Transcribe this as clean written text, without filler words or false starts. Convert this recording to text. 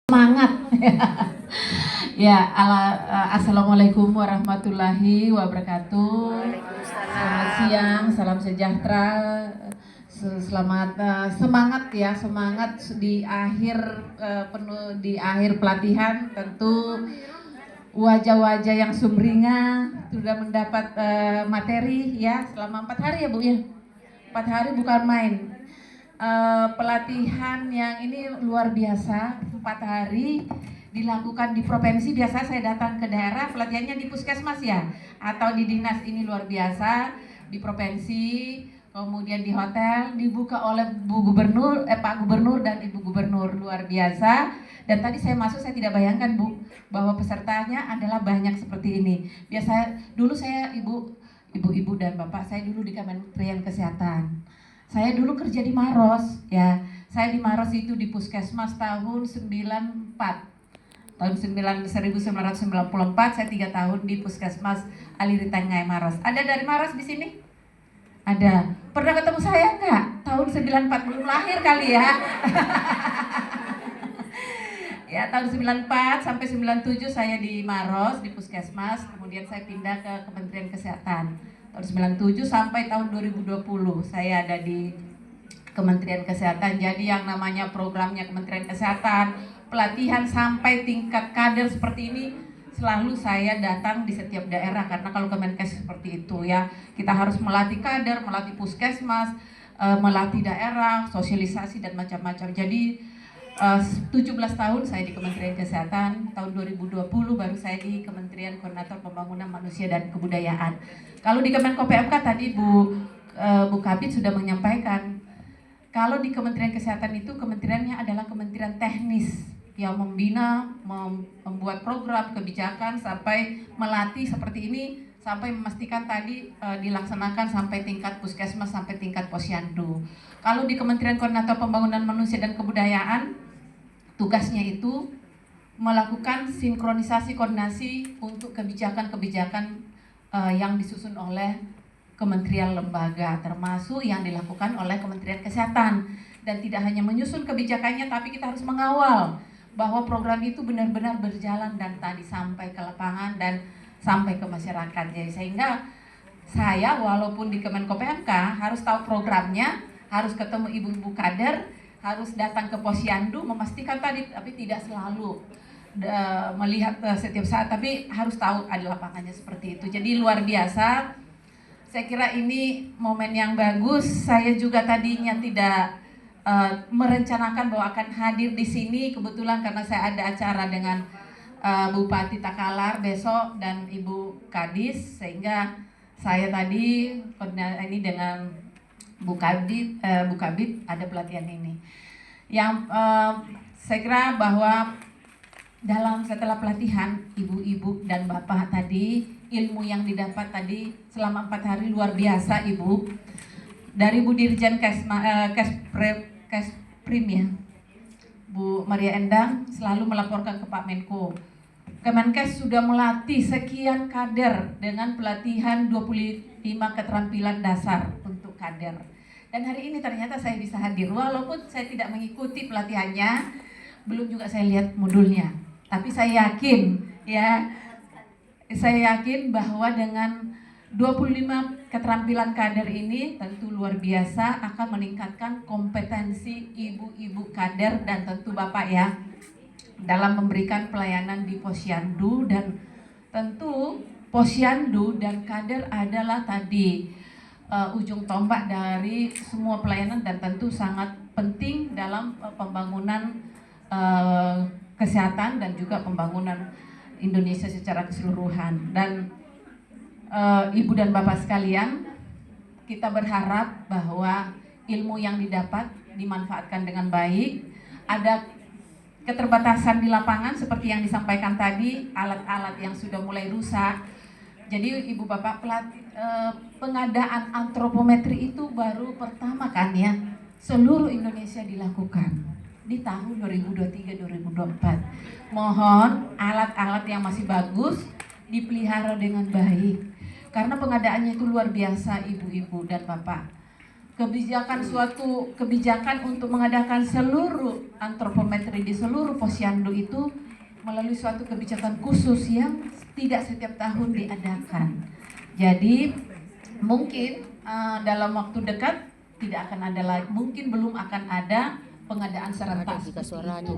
Semangat. Ya, assalamualaikum warahmatullahi wabarakatuh. Selamat siang, salam sejahtera. Selamat semangat ya, semangat di akhir di akhir pelatihan. Tentu wajah-wajah yang sumringah sudah mendapat materi ya selama 4 hari ya Bu ya. 4 hari bukan main. Pelatihan yang ini luar biasa, 4 hari dilakukan di provinsi. Biasa saya datang ke daerah, pelatihannya di puskesmas ya, atau di dinas. Ini luar biasa di provinsi, kemudian di hotel, dibuka oleh Pak Gubernur dan Ibu Gubernur, luar biasa. Dan tadi saya masuk, saya tidak bayangkan Bu, bahwa pesertanya adalah banyak seperti ini. Biasa dulu saya ibu-ibu dan bapak saya dulu di Kementerian Kesehatan. Saya dulu kerja di Maros ya. Saya di Maros itu di puskesmas tahun 94. Tahun 1994 saya 3 tahun di puskesmas Aliritanggai Maros. Ada dari Maros di sini? Ada. Pernah ketemu saya enggak? Tahun 94 belum lahir kali ya. Ya, tahun 94 sampai 97 saya di Maros di puskesmas, kemudian saya pindah ke Kementerian Kesehatan. Tahun 97 sampai tahun 2020 saya ada di Kementerian Kesehatan. Jadi yang namanya programnya Kementerian Kesehatan, pelatihan sampai tingkat kader seperti ini selalu saya datang di setiap daerah, karena kalau Kemenkes seperti itu ya, kita harus melatih kader, melatih puskesmas, melatih daerah, sosialisasi dan macam-macam. Jadi 17 tahun saya di Kementerian Kesehatan, tahun 2020 baru saya di Kementerian Koordinator Pembangunan Manusia dan Kebudayaan. Kalau di Kemenko PMK tadi Bu Kabit sudah menyampaikan, kalau di Kementerian Kesehatan itu kementeriannya adalah kementerian teknis yang membina, membuat program kebijakan sampai melatih seperti ini, sampai memastikan tadi dilaksanakan sampai tingkat puskesmas, sampai tingkat posyandu. Kalau di Kementerian Koordinator Pembangunan Manusia dan Kebudayaan, tugasnya itu melakukan sinkronisasi koordinasi untuk kebijakan-kebijakan yang disusun oleh kementerian lembaga, termasuk yang dilakukan oleh Kementerian Kesehatan. Dan tidak hanya menyusun kebijakannya, tapi kita harus mengawal bahwa program itu benar-benar berjalan dan tadi sampai ke lapangan dan sampai ke masyarakat. Jadi sehingga saya walaupun di Kemenko PMK harus tahu programnya, harus ketemu ibu-ibu kader, harus datang ke posyandu memastikan tadi, tapi tidak selalu melihat setiap saat, tapi harus tahu ada lapangannya seperti itu. Jadi luar biasa. Saya kira ini momen yang bagus. Saya juga tadinya tidak merencanakan bahwa akan hadir di sini, kebetulan karena saya ada acara dengan Bupati Takalar besok dan Ibu Kadis, sehingga saya tadi ini dengan Bu Kabit ada pelatihan ini. Yang saya kira bahwa setelah pelatihan ibu-ibu dan bapak tadi, ilmu yang didapat tadi selama 4 hari luar biasa Ibu. Dari Bu Dirjen Kesprim ya, Bu Maria Endang selalu melaporkan ke Pak Menko, Kemenkes sudah melatih sekian kader dengan pelatihan 25 keterampilan dasar untuk kader. Dan hari ini ternyata saya bisa hadir, walaupun saya tidak mengikuti pelatihannya, belum juga saya lihat modulnya. Tapi saya yakin ya, saya yakin bahwa dengan 25 keterampilan kader ini tentu luar biasa akan meningkatkan kompetensi ibu-ibu kader dan tentu Bapak ya, dalam memberikan pelayanan di posyandu. Dan tentu posyandu dan kader adalah tadi ujung tombak dari semua pelayanan dan tentu sangat penting dalam pembangunan kesehatan dan juga pembangunan Indonesia secara keseluruhan. Dan Ibu dan Bapak sekalian, kita berharap bahwa ilmu yang didapat dimanfaatkan dengan baik. Ada keterbatasan di lapangan seperti yang disampaikan tadi, alat-alat yang sudah mulai rusak. Jadi Ibu Bapak, pengadaan antropometri itu baru pertama kan ya, seluruh Indonesia dilakukan di tahun 2023-2024. Mohon alat-alat yang masih bagus dipelihara dengan baik, karena pengadaannya itu luar biasa Ibu-ibu dan Bapak. suatu kebijakan untuk mengadakan seluruh antropometri di seluruh posyandu itu melalui suatu kebijakan khusus yang tidak setiap tahun diadakan. Jadi mungkin dalam waktu dekat tidak akan ada lagi, mungkin belum akan ada pengadaan serentak seperti itu.